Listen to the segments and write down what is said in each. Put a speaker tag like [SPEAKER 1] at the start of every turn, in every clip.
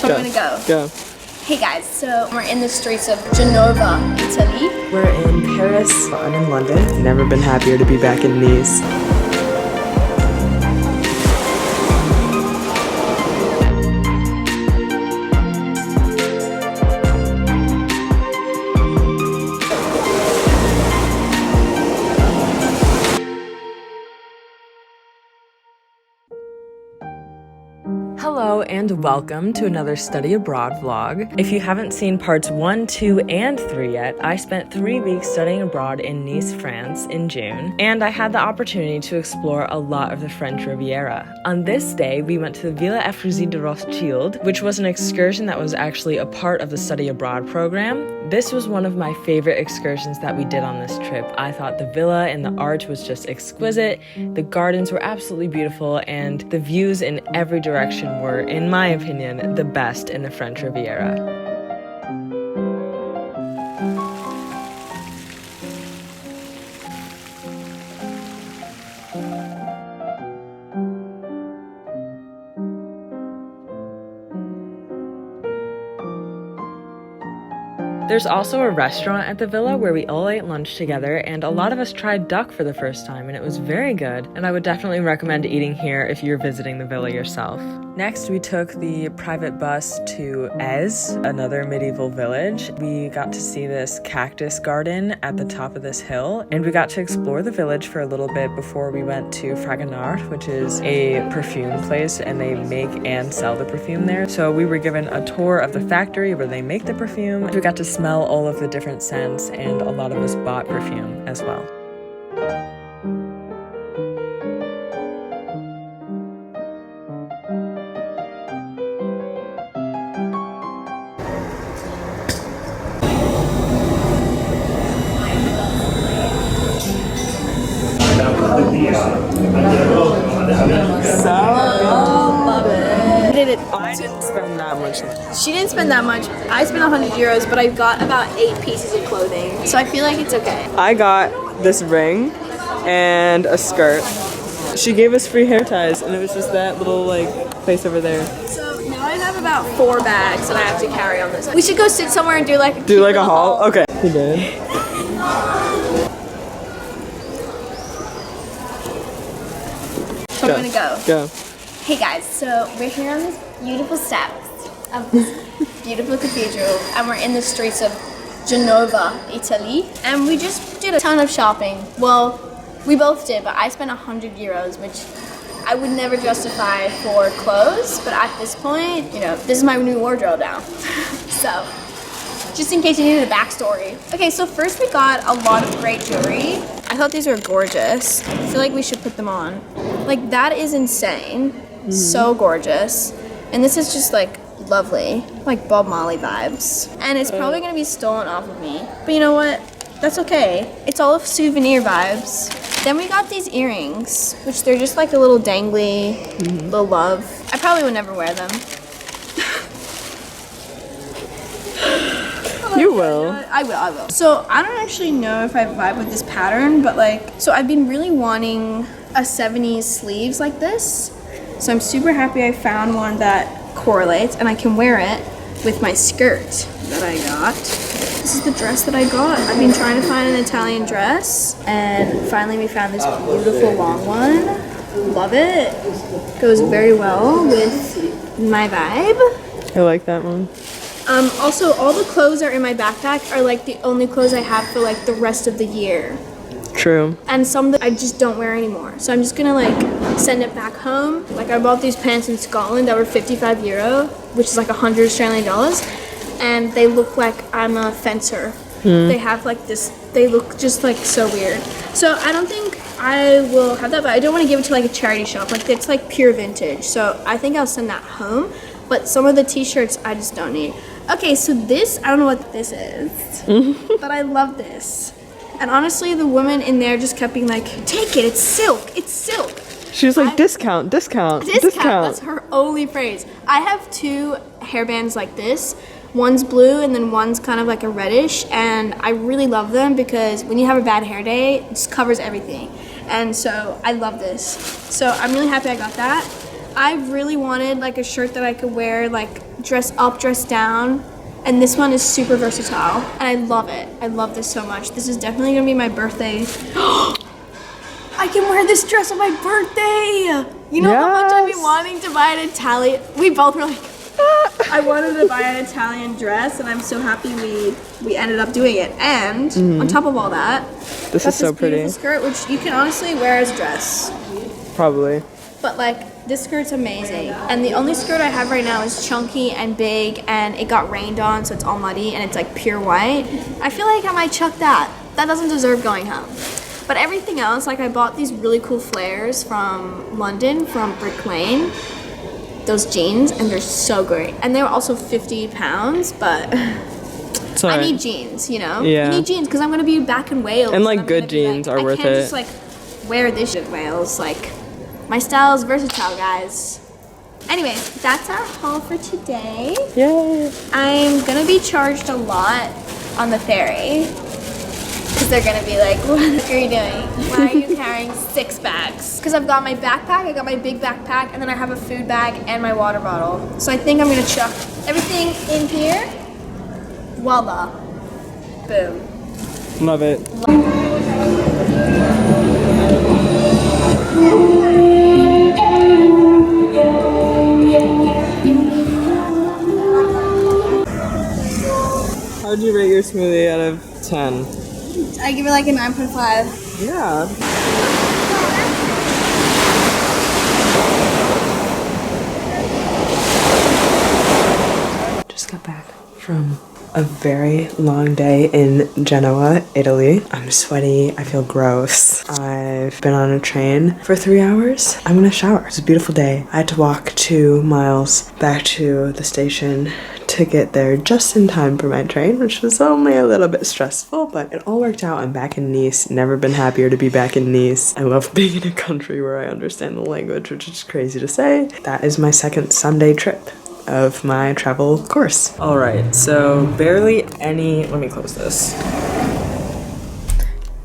[SPEAKER 1] So I'm gonna go.
[SPEAKER 2] Go.
[SPEAKER 1] Hey guys, so we're in the streets of Genoa, Italy.
[SPEAKER 2] We're in Paris. I'm in London. Never been happier to be back in Nice. Hello and welcome to another study abroad vlog. If you haven't seen parts 1, 2, and 3 yet, I spent 3 weeks studying abroad in Nice, France in June, and I had the opportunity to explore a lot of the French Riviera. On this day, we went to the Villa Ephrussi de Rothschild, which was an excursion that was actually a part of the study abroad program. This was one of my favorite excursions that we did on this trip. I thought the villa and the art was just exquisite, the gardens were absolutely beautiful, and the views in every direction were, in my opinion, the best in the French Riviera. There's also a restaurant at the villa where we all ate lunch together, and a lot of us tried duck for the first time, and it was very good, and I would definitely recommend eating here if you're visiting the villa yourself. Next, we took the private bus to Aix, another medieval village. We got to see this cactus garden at the top of this hill, and we got to explore the village for a little bit before we went to Fragonard, which is a perfume place, and they make and sell the perfume there. So we were given a tour of the factory where they make the perfume. We got to smell all of the different scents, and a lot of us bought perfume as well. I didn't spend that much money.
[SPEAKER 1] She didn't spend that much. I spent 100 euros, but I got about 8 pieces of clothing. So I feel like it's okay.
[SPEAKER 2] I got this ring and a skirt. She gave us free hair ties, and it was just that little like place over there.
[SPEAKER 1] So now I have about 4 bags that I have to carry on this. We should go sit somewhere and do like
[SPEAKER 2] a haul. Okay. We did.
[SPEAKER 1] So I'm gonna go.
[SPEAKER 2] Go.
[SPEAKER 1] Hey guys, so we're here on these beautiful steps of this beautiful cathedral, and we're in the streets of Genoa, Italy, and we just did a ton of shopping. Well, we both did, but I spent 100 euros, which I would never justify for clothes, but at this point, you know, this is my new wardrobe now. So, just in case you needed a backstory. Okay, so first we got a lot of great jewelry. I thought these were gorgeous. I feel like we should put them on. Like, that is insane. So gorgeous. And this is just like lovely, like Bob Marley vibes. And it's probably gonna be stolen off of me, but you know what, that's okay. It's all souvenir vibes. Then we got these earrings, which they're just like a little dangly, little love. I probably would never wear them.
[SPEAKER 2] You will.
[SPEAKER 1] I will. So I don't actually know if I vibe with this pattern, but like, so I've been really wanting a 70s sleeves like this. So I'm super happy I found one that correlates, and I can wear it with my skirt that I got. This is the dress that I got. I've been trying to find an Italian dress, and finally we found this beautiful long one. Love it. Goes very well with my vibe.
[SPEAKER 2] I like that one.
[SPEAKER 1] Also, all the clothes that are in my backpack are like the only clothes I have for like the rest of the year.
[SPEAKER 2] True.
[SPEAKER 1] And some that I just don't wear anymore. So I'm just gonna like send it back home. Like, I bought these pants in Scotland that were 55 euro, which is like 100 Australian dollars. And they look like I'm a fencer. They have like this, they look just like so weird. So I don't think I will have that, but I don't want to give it to like a charity shop. Like, it's like pure vintage. So I think I'll send that home. But some of the t-shirts I just don't need. Okay, so this, I don't know what this is, but I love this. And honestly, the woman in there just kept being like, take it, it's silk, it's silk.
[SPEAKER 2] She was like, discount.
[SPEAKER 1] That's her only phrase. I have 2 hairbands like this. One's blue and then one's kind of like a reddish. And I really love them because when you have a bad hair day, it just covers everything. And so I love this. So I'm really happy I got that. I really wanted like a shirt that I could wear like dress up, dress down. And this one is super versatile. And I love it. I love this so much. This is definitely gonna be my birthday. I can wear this dress on my birthday. You know how much I've been wanting to buy an Italian. We both were like, I wanted to buy an Italian dress, and I'm so happy we ended up doing it. And on top of all that,
[SPEAKER 2] this is so pretty.
[SPEAKER 1] Beautiful skirt, which you can honestly wear as a dress.
[SPEAKER 2] Probably.
[SPEAKER 1] But like, this skirt's amazing. And the only skirt I have right now is chunky and big, and it got rained on, so it's all muddy, and it's like pure white. I feel like I might chuck that. That doesn't deserve going home. But everything else, like I bought these really cool flares from London, from Brick Lane. Those jeans, and they're so great. And they were also 50 pounds, but I need jeans, you know?
[SPEAKER 2] Yeah.
[SPEAKER 1] I need jeans because I'm going to be back in Wales.
[SPEAKER 2] And like good jeans are worth it.
[SPEAKER 1] I can't just like wear this shit in Wales. Like, my style is versatile, guys. Anyway, that's our haul for today.
[SPEAKER 2] Yay!
[SPEAKER 1] I'm going to be charged a lot on the ferry. Because they're gonna be like, what are you doing? Why are you carrying 6 bags? Because I've got my backpack, I got my big backpack, and then I have a food bag and my water bottle. So I think I'm gonna chuck everything in here. Voila. Boom.
[SPEAKER 2] Love it. How'd you rate your smoothie out of 10?
[SPEAKER 1] I give it like a 9.5.
[SPEAKER 2] Yeah. Just got back from a very long day in Genoa, Italy. I'm sweaty, I feel gross. I've been on a train for 3 hours. I'm gonna shower. It's a beautiful day. I had to walk 2 miles back to the station to get there just in time for my train, which was only a little bit stressful, but it all worked out. I'm back in Nice. Never been happier to be back in Nice. I love being in a country where I understand the language, which is crazy to say. That is my second Sunday trip of my travel course. All right, so barely any, let me close this.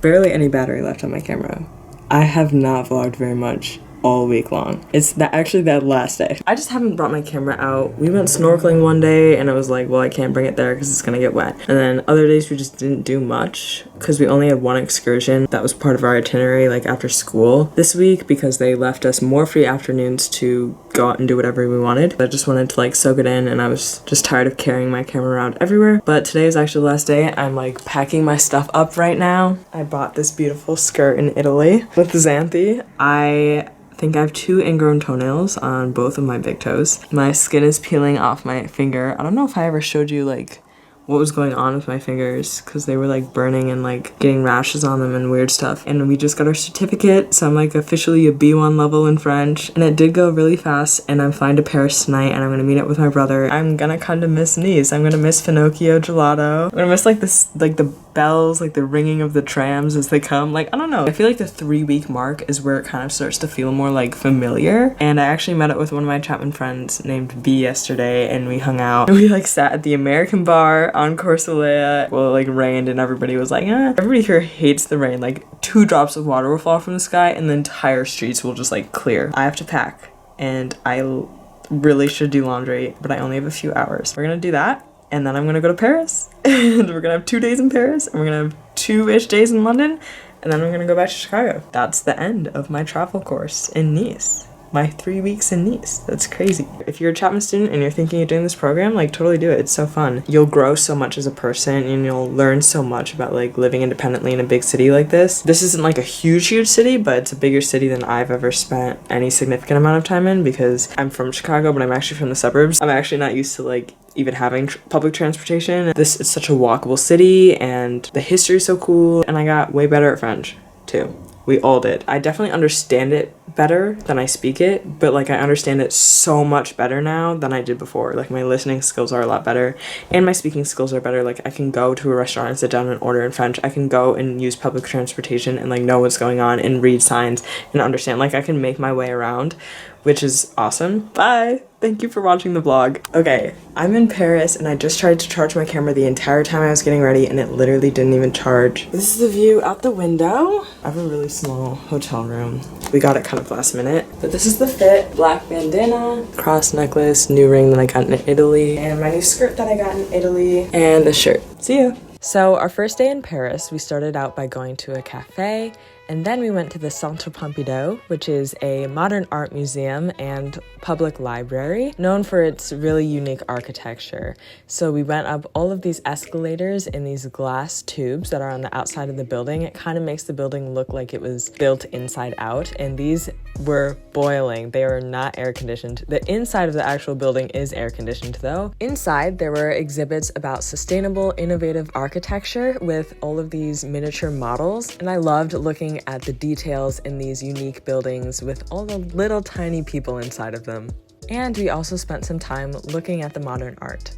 [SPEAKER 2] Barely any battery left on my camera. I have not vlogged very much all week long. It's actually that last day. I just haven't brought my camera out. We went snorkeling one day and I was like, well, I can't bring it there because it's gonna get wet. And then other days we just didn't do much because we only had one excursion that was part of our itinerary, like after school this week, because they left us more free afternoons to go out and do whatever we wanted. I just wanted to like soak it in, and I was just tired of carrying my camera around everywhere. But today is actually the last day. I'm like packing my stuff up right now. I bought this beautiful skirt in Italy with Xanthi. I think I have 2 ingrown toenails on both of my big toes. My skin is peeling off my finger. I don't know if I ever showed you like what was going on with my fingers because they were like burning and like getting rashes on them and weird stuff. And we just got our certificate, so I'm like officially a B1 level in French, and it did go really fast. And I'm flying to Paris tonight, and I'm gonna meet up with my brother. I'm gonna kind of miss Nice. I'm gonna miss Finocchio gelato. I'm gonna miss like this, like the bells, like the ringing of the trams as they come. Like, I don't know. I feel like the 3-week mark is where it kind of starts to feel more like familiar. And I actually met up with one of my Chapman friends named B yesterday, and we hung out. And we like sat at the American bar on Corsolea. Well, it like rained and everybody was like, eh. Everybody here hates the rain. Like 2 drops of water will fall from the sky and the entire streets will just like clear. I have to pack, and I really should do laundry, but I only have a few hours. We're gonna do that, and then I'm gonna go to Paris, and we're gonna have 2 days in Paris, and we're gonna have 2-ish days in London, and then I'm gonna go back to Chicago. That's the end of my travel course in Nice. My 3 weeks in Nice. That's crazy. If you're a Chapman student and you're thinking of doing this program, like totally do it. It's so fun. You'll grow so much as a person, and you'll learn so much about like living independently in a big city like this. This isn't like a huge city, but it's a bigger city than I've ever spent any significant amount of time in, because I'm from Chicago, but I'm actually from the suburbs. I'm actually not used to like even having public transportation. This is such a walkable city, and the history is so cool, and I got way better at French too. We all did. I definitely understand it better than I speak it, but like I understand it so much better now than I did before. Like my listening skills are a lot better, and my speaking skills are better. Like I can go to a restaurant and sit down and order in French. I can go and use public transportation and like know what's going on and read signs and understand. Like I can make my way around, which is awesome. Bye! Thank you for watching the vlog. Okay, I'm in Paris, and I just tried to charge my camera the entire time I was getting ready, and it literally didn't even charge. This is the view out the window. I have a really small hotel room. We got it kind of of last minute. But this is the fit. Black bandana, cross necklace, new ring that I got in Italy, and my new skirt that I got in Italy, and a shirt. See ya! So our first day in Paris, we started out by going to a cafe, and then we went to the Centre Pompidou, which is a modern art museum and public library known for its really unique architecture. So we went up all of these escalators in these glass tubes that are on the outside of the building. It kind of makes the building look like it was built inside out, and these were boiling. They are not air conditioned. The inside of the actual building is air conditioned though. Inside there were exhibits about sustainable, innovative architecture with all of these miniature models, and I loved looking at the details in these unique buildings with all the little tiny people inside of them. And we also spent some time looking at the modern art.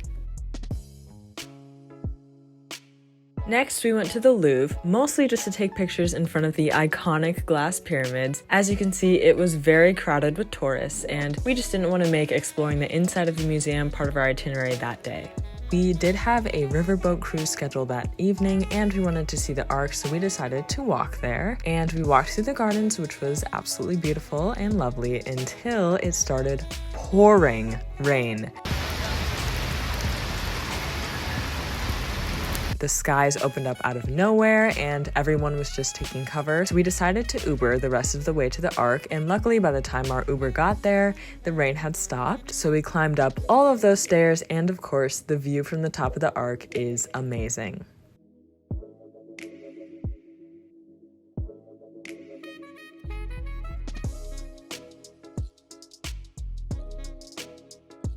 [SPEAKER 2] Next, we went to the Louvre, mostly just to take pictures in front of the iconic glass pyramids. As you can see, it was very crowded with tourists, and we just didn't want to make exploring the inside of the museum part of our itinerary that day. We did have a riverboat cruise scheduled that evening, and we wanted to see the Arc, so we decided to walk there. And we walked through the gardens, which was absolutely beautiful and lovely until it started pouring rain. The skies opened up out of nowhere and everyone was just taking cover. So we decided to Uber the rest of the way to the Arc, and luckily by the time our Uber got there, the rain had stopped. So we climbed up all of those stairs, and of course, the view from the top of the Arc is amazing.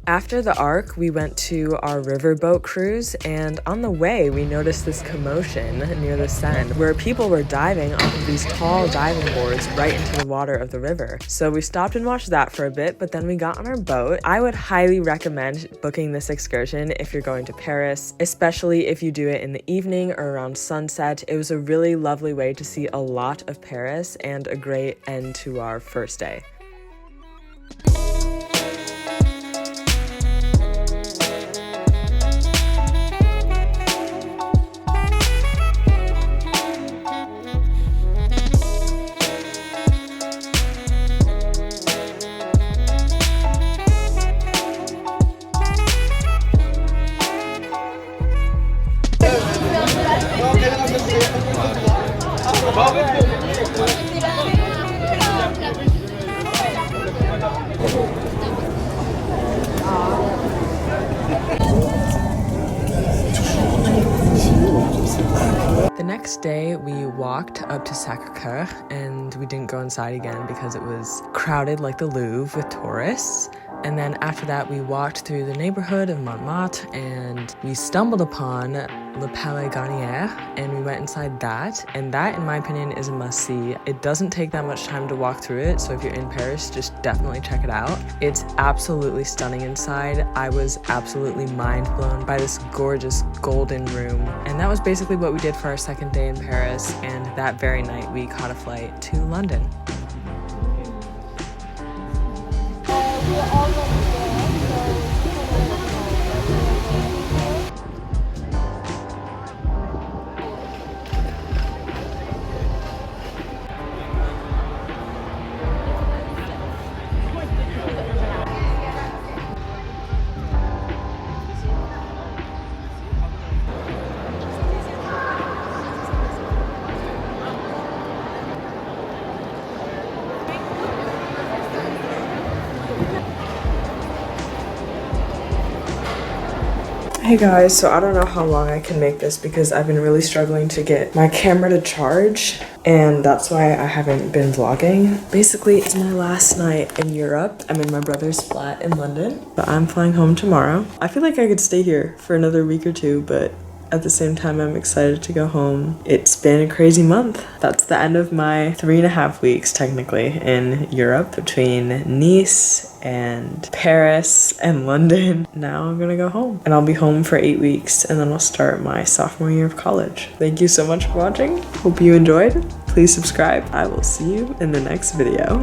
[SPEAKER 2] After the Arc, we went to our riverboat cruise, and on the way, we noticed this commotion near the Seine where people were diving off of these tall diving boards right into the water of the river. So we stopped and watched that for a bit, but then we got on our boat. I would highly recommend booking this excursion if you're going to Paris, especially if you do it in the evening or around sunset. It was a really lovely way to see a lot of Paris and a great end to our first day. The next day, we walked up to Sacré-Cœur, and we didn't go inside again because it was crowded like the Louvre with tourists. And then after that, we walked through the neighborhood of Montmartre, and we stumbled upon Le Palais Garnier, and we went inside that. And that, in my opinion, is a must-see. It doesn't take that much time to walk through it, so if you're in Paris, just definitely check it out. It's absolutely stunning inside. I was absolutely mind-blown by this gorgeous golden room. And that was basically what we did for our second day in Paris, and that very night, we caught a flight to London. Hey guys, so I don't know how long I can make this because I've been really struggling to get my camera to charge, and that's why I haven't been vlogging. Basically, it's my last night in Europe. I'm in my brother's flat in London, but I'm flying home tomorrow. I feel like I could stay here for another week or two, but at the same time, I'm excited to go home. It's been a crazy month. That's the end of my 3.5 weeks, technically, in Europe between Nice and Paris and London. Now I'm gonna go home, and I'll be home for 8 weeks, and then I'll start my sophomore year of college. Thank you so much for watching. Hope you enjoyed. Please subscribe. I will see you in the next video.